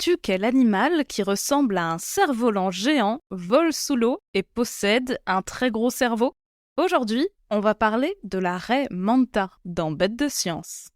Sais-tu quel animal qui ressemble à un cerf-volant géant vole sous l'eau et possède un très gros cerveau? Aujourd'hui, on va parler de la raie manta dans Bête de science.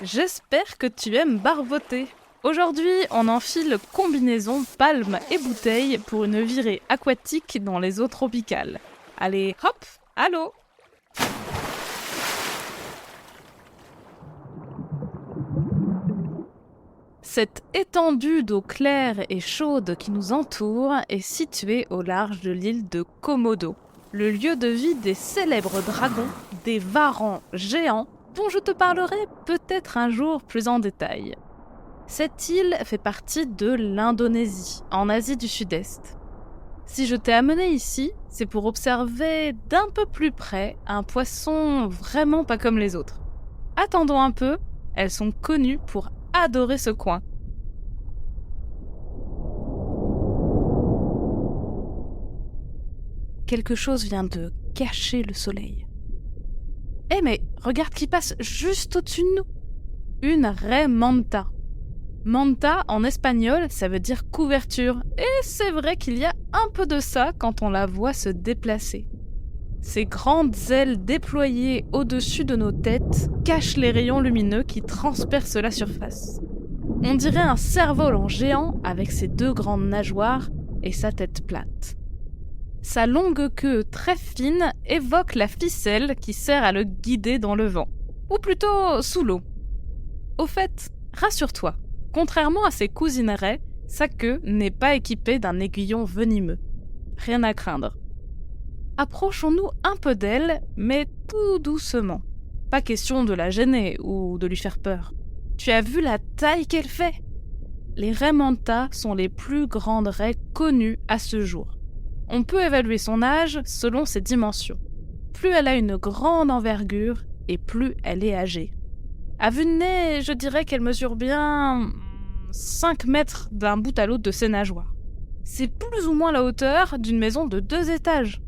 J'espère que tu aimes barboter. Aujourd'hui, on enfile combinaison palme et bouteille pour une virée aquatique dans les eaux tropicales. Allez, hop, à l'eau! Cette étendue d'eau claire et chaude qui nous entoure est située au large de l'île de Komodo, le lieu de vie des célèbres dragons, des varans géants, dont je te parlerai peut-être un jour plus en détail. Cette île fait partie de l'Indonésie, en Asie du Sud-Est. Si je t'ai amené ici, c'est pour observer d'un peu plus près un poisson vraiment pas comme les autres. Attendons un peu, elles sont connues pour adorer ce coin. Quelque chose vient de cacher le soleil. Eh mais regarde qui passe juste au-dessus de nous. Une raie manta. Manta en espagnol, ça veut dire couverture. Et c'est vrai qu'il y a un peu de ça quand on la voit se déplacer. Ses grandes ailes déployées au-dessus de nos têtes cachent les rayons lumineux qui transpercent la surface. On dirait un cerf-volant géant avec ses deux grandes nageoires et sa tête plate. Sa longue queue très fine évoque la ficelle qui sert à le guider dans le vent, ou plutôt sous l'eau. Au fait, rassure-toi, contrairement à ses cousines raies, sa queue n'est pas équipée d'un aiguillon venimeux. Rien à craindre. Approchons-nous un peu d'elle, mais tout doucement. Pas question de la gêner ou de lui faire peur. Tu as vu la taille qu'elle fait? Les raies manta sont les plus grandes raies connues à ce jour. On peut évaluer son âge selon ses dimensions. Plus elle a une grande envergure et plus elle est âgée. À vue de nez, je dirais qu'elle mesure bien 5 mètres d'un bout à l'autre de ses nageoires. C'est plus ou moins la hauteur d'une maison de 2 étages.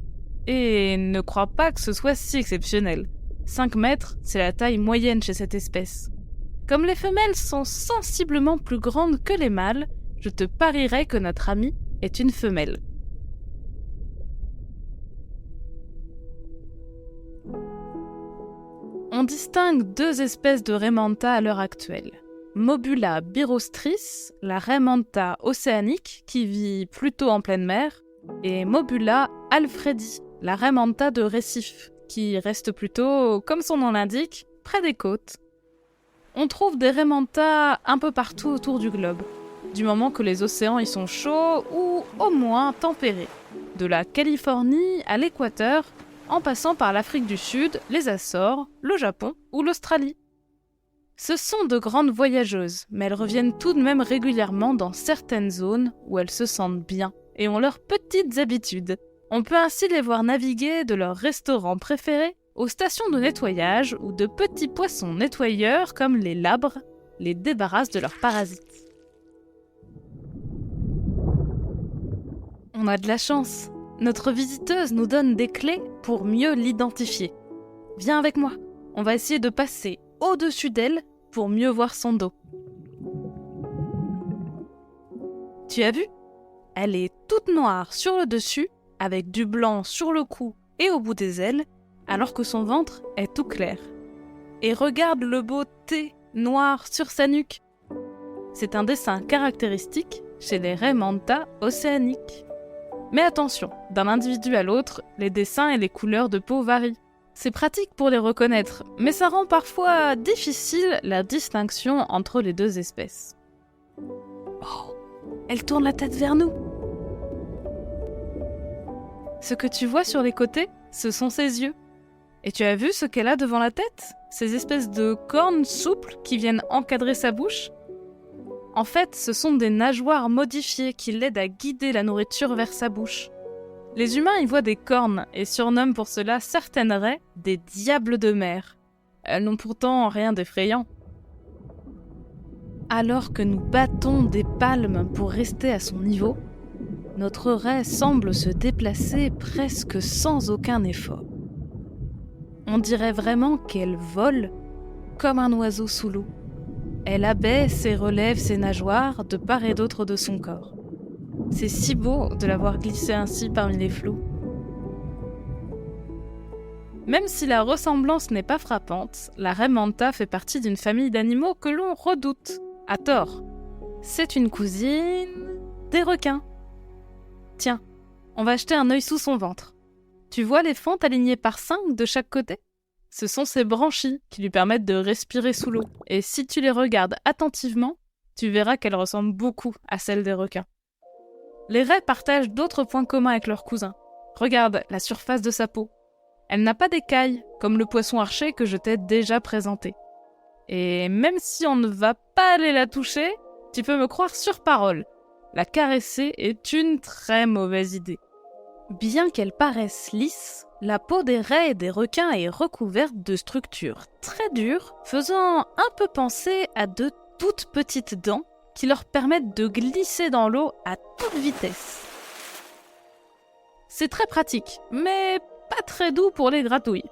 Et ne crois pas que ce soit si exceptionnel. 5 mètres, c'est la taille moyenne chez cette espèce. Comme les femelles sont sensiblement plus grandes que les mâles, je te parierais que notre amie est une femelle. On distingue 2 espèces de raie manta à l'heure actuelle. Mobula birostris, la raie manta océanique qui vit plutôt en pleine mer, et Mobula alfredi, la raie manta de récif, qui reste plutôt, comme son nom l'indique, près des côtes. On trouve des raies manta un peu partout autour du globe, du moment que les océans y sont chauds ou au moins tempérés, de la Californie à l'Équateur, en passant par l'Afrique du Sud, les Açores, le Japon ou l'Australie. Ce sont de grandes voyageuses, mais elles reviennent tout de même régulièrement dans certaines zones où elles se sentent bien et ont leurs petites habitudes. On peut ainsi les voir naviguer de leurs restaurants préférés aux stations de nettoyage où de petits poissons nettoyeurs comme les labres les débarrassent de leurs parasites. On a de la chance. Notre visiteuse nous donne des clés pour mieux l'identifier. Viens avec moi, on va essayer de passer au-dessus d'elle pour mieux voir son dos. Tu as vu? Elle est toute noire sur le dessus, avec du blanc sur le cou et au bout des ailes, alors que son ventre est tout clair. Et regarde le beau T noir sur sa nuque. C'est un dessin caractéristique chez les raies manta océaniques. Mais attention, d'un individu à l'autre, les dessins et les couleurs de peau varient. C'est pratique pour les reconnaître, mais ça rend parfois difficile la distinction entre les 2 espèces. Oh, elle tourne la tête vers nous. Ce que tu vois sur les côtés, ce sont ses yeux. Et tu as vu ce qu'elle a devant la tête? Ces espèces de cornes souples qui viennent encadrer sa bouche? En fait, ce sont des nageoires modifiées qui l'aident à guider la nourriture vers sa bouche. Les humains y voient des cornes et surnomment pour cela certaines raies des diables de mer. Elles n'ont pourtant rien d'effrayant. Alors que nous battons des palmes pour rester à son niveau, notre raie semble se déplacer presque sans aucun effort. On dirait vraiment qu'elle vole comme un oiseau sous l'eau. Elle abaisse et relève ses nageoires de part et d'autre de son corps. C'est si beau de la voir glisser ainsi parmi les flots. Même si la ressemblance n'est pas frappante, la raie manta fait partie d'une famille d'animaux que l'on redoute, à tort. C'est une cousine des requins. Tiens, on va jeter un œil sous son ventre. Tu vois les fentes alignées par 5 de chaque côté ? Ce sont ses branchies qui lui permettent de respirer sous l'eau. Et si tu les regardes attentivement, tu verras qu'elles ressemblent beaucoup à celles des requins. Les raies partagent d'autres points communs avec leurs cousins. Regarde la surface de sa peau. Elle n'a pas d'écailles, comme le poisson archer que je t'ai déjà présenté. Et même si on ne va pas aller la toucher, tu peux me croire sur parole. La caresser est une très mauvaise idée. Bien qu'elle paraisse lisse, la peau des raies et des requins est recouverte de structures très dures, faisant un peu penser à de toutes petites dents qui leur permettent de glisser dans l'eau à toute vitesse. C'est très pratique, mais pas très doux pour les gratouilles.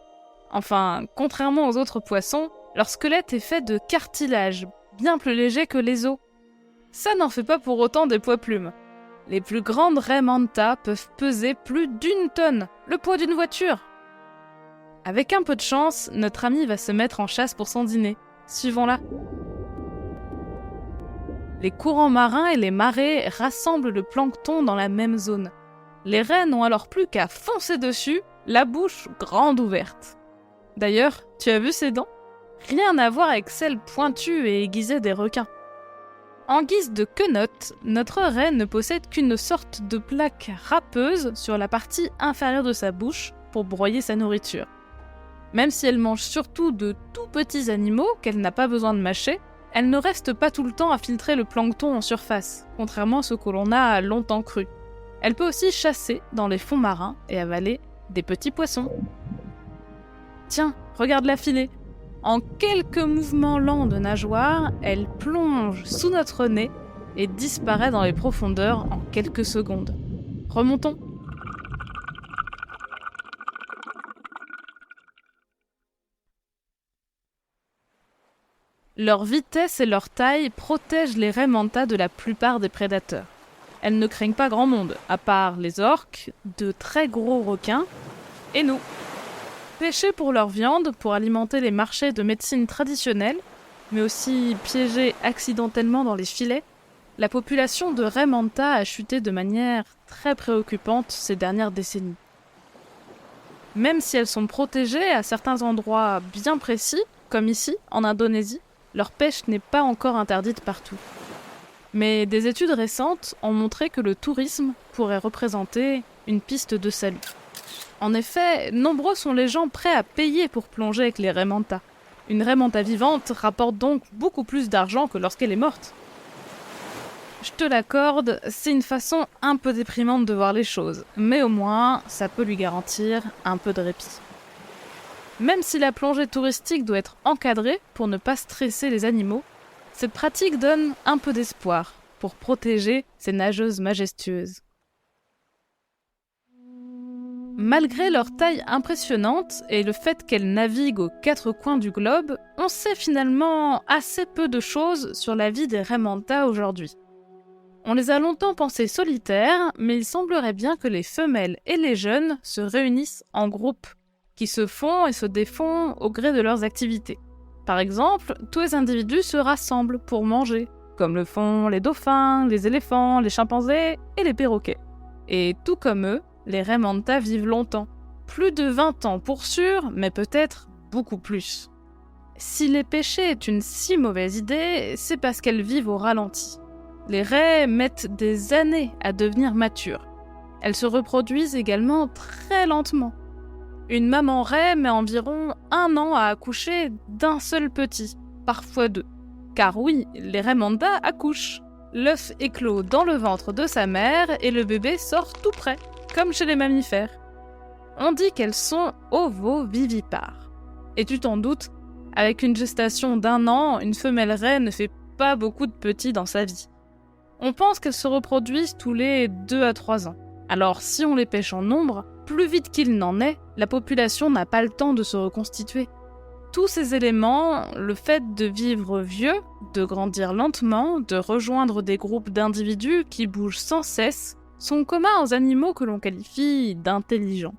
Enfin, contrairement aux autres poissons, leur squelette est fait de cartilage, bien plus léger que les os. Ça n'en fait pas pour autant des poids-plumes. Les plus grandes raies manta peuvent peser plus d'1 tonne, le poids d'une voiture. Avec un peu de chance, notre ami va se mettre en chasse pour son dîner. Suivons-la. Les courants marins et les marées rassemblent le plancton dans la même zone. Les raies n'ont alors plus qu'à foncer dessus, la bouche grande ouverte. D'ailleurs, tu as vu ses dents ? Rien à voir avec celles pointues et aiguisées des requins. En guise de quenotte, notre raie ne possède qu'une sorte de plaque râpeuse sur la partie inférieure de sa bouche pour broyer sa nourriture. Même si elle mange surtout de tout petits animaux qu'elle n'a pas besoin de mâcher, elle ne reste pas tout le temps à filtrer le plancton en surface, contrairement à ce que l'on a longtemps cru. Elle peut aussi chasser dans les fonds marins et avaler des petits poissons. Tiens, regarde-la filer. En quelques mouvements lents de nageoire, elle plonge sous notre nez et disparaît dans les profondeurs en quelques secondes. Remontons. Leur vitesse et leur taille protègent les raies manta de la plupart des prédateurs. Elles ne craignent pas grand monde, à part les orques, de très gros requins et nous. Pêchées pour leur viande, pour alimenter les marchés de médecine traditionnelle, mais aussi piégées accidentellement dans les filets, la population de raies manta a chuté de manière très préoccupante ces dernières décennies. Même si elles sont protégées à certains endroits bien précis, comme ici, en Indonésie, leur pêche n'est pas encore interdite partout. Mais des études récentes ont montré que le tourisme pourrait représenter une piste de salut. En effet, nombreux sont les gens prêts à payer pour plonger avec les raies manta. Une raie manta vivante rapporte donc beaucoup plus d'argent que lorsqu'elle est morte. Je te l'accorde, c'est une façon un peu déprimante de voir les choses, mais au moins, ça peut lui garantir un peu de répit. Même si la plongée touristique doit être encadrée pour ne pas stresser les animaux, cette pratique donne un peu d'espoir pour protéger ces nageuses majestueuses. Malgré leur taille impressionnante et le fait qu'elles naviguent aux 4 coins du globe, on sait finalement assez peu de choses sur la vie des raies manta aujourd'hui. On les a longtemps pensées solitaires, mais il semblerait bien que les femelles et les jeunes se réunissent en groupe, qui se font et se défont au gré de leurs activités. Par exemple, tous les individus se rassemblent pour manger, comme le font les dauphins, les éléphants, les chimpanzés et les perroquets. Et tout comme eux, les raies manta vivent longtemps. Plus de 20 ans pour sûr, mais peut-être beaucoup plus. Si les pêcher est une si mauvaise idée, c'est parce qu'elles vivent au ralenti. Les raies mettent des années à devenir matures. Elles se reproduisent également très lentement. Une maman raie met environ 1 an à accoucher d'un seul petit, parfois 2. Car oui, les raies manta accouchent. L'œuf éclot dans le ventre de sa mère et le bébé sort tout près, comme chez les mammifères. On dit qu'elles sont ovovivipares. Et tu t'en doutes, avec une gestation d'1 an, une femelle raie ne fait pas beaucoup de petits dans sa vie. On pense qu'elles se reproduisent tous les 2 à 3 ans. Alors si on les pêche en nombre, plus vite qu'il n'en est, la population n'a pas le temps de se reconstituer. Tous ces éléments, le fait de vivre vieux, de grandir lentement, de rejoindre des groupes d'individus qui bougent sans cesse, sont communs aux animaux que l'on qualifie d'intelligents.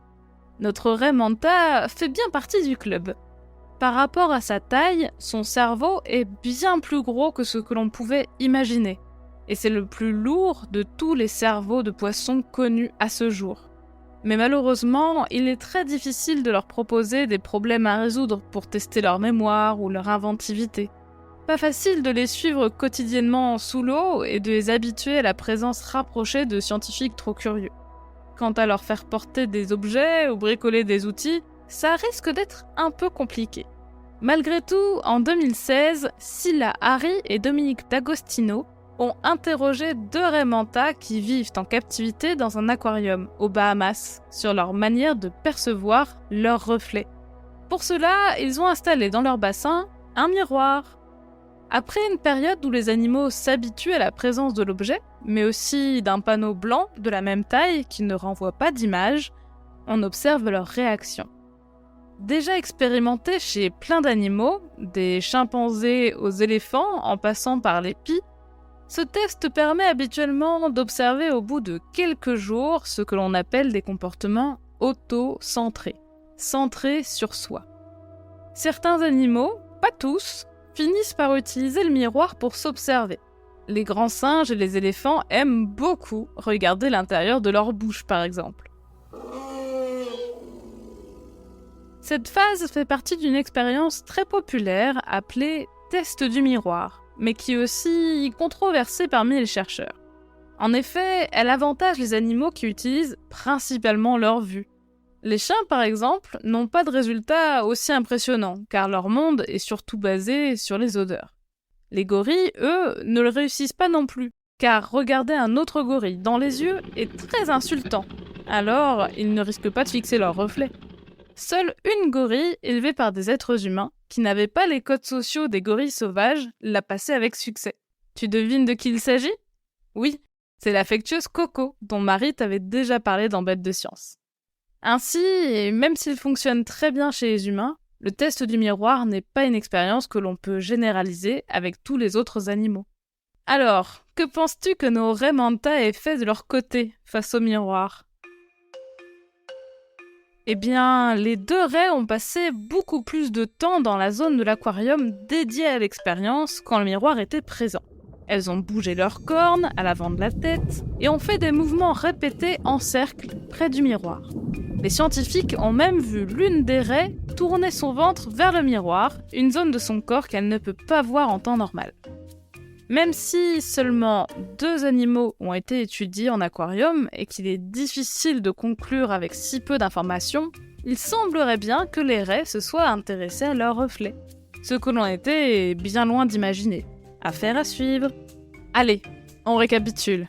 Notre raie manta fait bien partie du club. Par rapport à sa taille, son cerveau est bien plus gros que ce que l'on pouvait imaginer. Et c'est le plus lourd de tous les cerveaux de poissons connus à ce jour. Mais malheureusement, il est très difficile de leur proposer des problèmes à résoudre pour tester leur mémoire ou leur inventivité. Pas facile de les suivre quotidiennement sous l'eau et de les habituer à la présence rapprochée de scientifiques trop curieux. Quant à leur faire porter des objets ou bricoler des outils, ça risque d'être un peu compliqué. Malgré tout, en 2016, Scylla Hari et Dominique D'Agostino ont interrogé 2 raies manta qui vivent en captivité dans un aquarium aux Bahamas sur leur manière de percevoir leurs reflets. Pour cela, ils ont installé dans leur bassin un miroir. Après une période où les animaux s'habituent à la présence de l'objet, mais aussi d'un panneau blanc de la même taille qui ne renvoie pas d'image, on observe leur réaction. Déjà expérimenté chez plein d'animaux, des chimpanzés aux éléphants en passant par les pies, ce test permet habituellement d'observer au bout de quelques jours ce que l'on appelle des comportements auto-centrés, centrés sur soi. Certains animaux, pas tous, finissent par utiliser le miroir pour s'observer. Les grands singes et les éléphants aiment beaucoup regarder l'intérieur de leur bouche, par exemple. Cette phase fait partie d'une expérience très populaire appelée « test du miroir », mais qui est aussi controversée parmi les chercheurs. En effet, elle avantage les animaux qui utilisent principalement leur vue. Les chiens, par exemple, n'ont pas de résultats aussi impressionnants, car leur monde est surtout basé sur les odeurs. Les gorilles, eux, ne le réussissent pas non plus, car regarder un autre gorille dans les yeux est très insultant, alors ils ne risquent pas de fixer leur reflet. Seule une gorille, élevée par des êtres humains, qui n'avait pas les codes sociaux des gorilles sauvages, l'a passé avec succès. Tu devines de qui il s'agit ? Oui, c'est l'affectueuse Coco, dont Marie t'avait déjà parlé dans Bête de science. Ainsi, et même s'il fonctionne très bien chez les humains, le test du miroir n'est pas une expérience que l'on peut généraliser avec tous les autres animaux. Alors, que penses-tu que nos raies manta aient fait de leur côté face au miroir ? Eh bien, les 2 raies ont passé beaucoup plus de temps dans la zone de l'aquarium dédiée à l'expérience quand le miroir était présent. Elles ont bougé leurs cornes à l'avant de la tête et ont fait des mouvements répétés en cercle près du miroir. Les scientifiques ont même vu l'une des raies tourner son ventre vers le miroir, une zone de son corps qu'elle ne peut pas voir en temps normal. Même si seulement 2 animaux ont été étudiés en aquarium et qu'il est difficile de conclure avec si peu d'informations, il semblerait bien que les raies se soient intéressées à leurs reflets. Ce que l'on était bien loin d'imaginer. Affaire à suivre. Allez, on récapitule.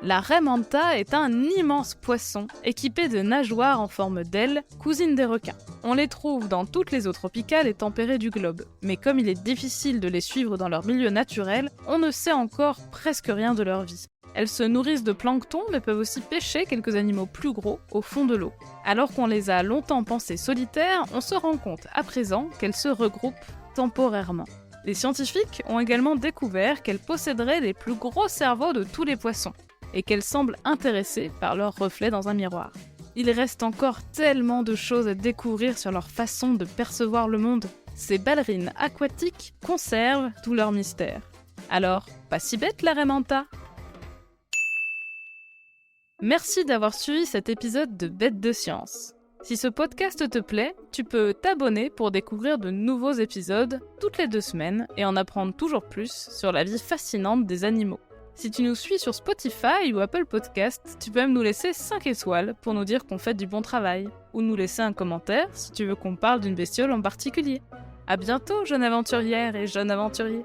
La raie manta est un immense poisson équipé de nageoires en forme d'ailes, cousines des requins. On les trouve dans toutes les eaux tropicales et tempérées du globe, mais comme il est difficile de les suivre dans leur milieu naturel, on ne sait encore presque rien de leur vie. Elles se nourrissent de plancton mais peuvent aussi pêcher quelques animaux plus gros au fond de l'eau. Alors qu'on les a longtemps pensées solitaires, on se rend compte à présent qu'elles se regroupent temporairement. Les scientifiques ont également découvert qu'elles posséderaient les plus gros cerveaux de tous les poissons, et qu'elles semblent intéressées par leur reflet dans un miroir. Il reste encore tellement de choses à découvrir sur leur façon de percevoir le monde. Ces ballerines aquatiques conservent tout leur mystère. Alors, pas si bête la raie manta ? Merci d'avoir suivi cet épisode de Bête de science. Si ce podcast te plaît, tu peux t'abonner pour découvrir de nouveaux épisodes toutes les 2 semaines et en apprendre toujours plus sur la vie fascinante des animaux. Si tu nous suis sur Spotify ou Apple Podcast, tu peux même nous laisser 5 étoiles pour nous dire qu'on fait du bon travail, ou nous laisser un commentaire si tu veux qu'on parle d'une bestiole en particulier. À bientôt, jeune aventurière et jeune aventurier.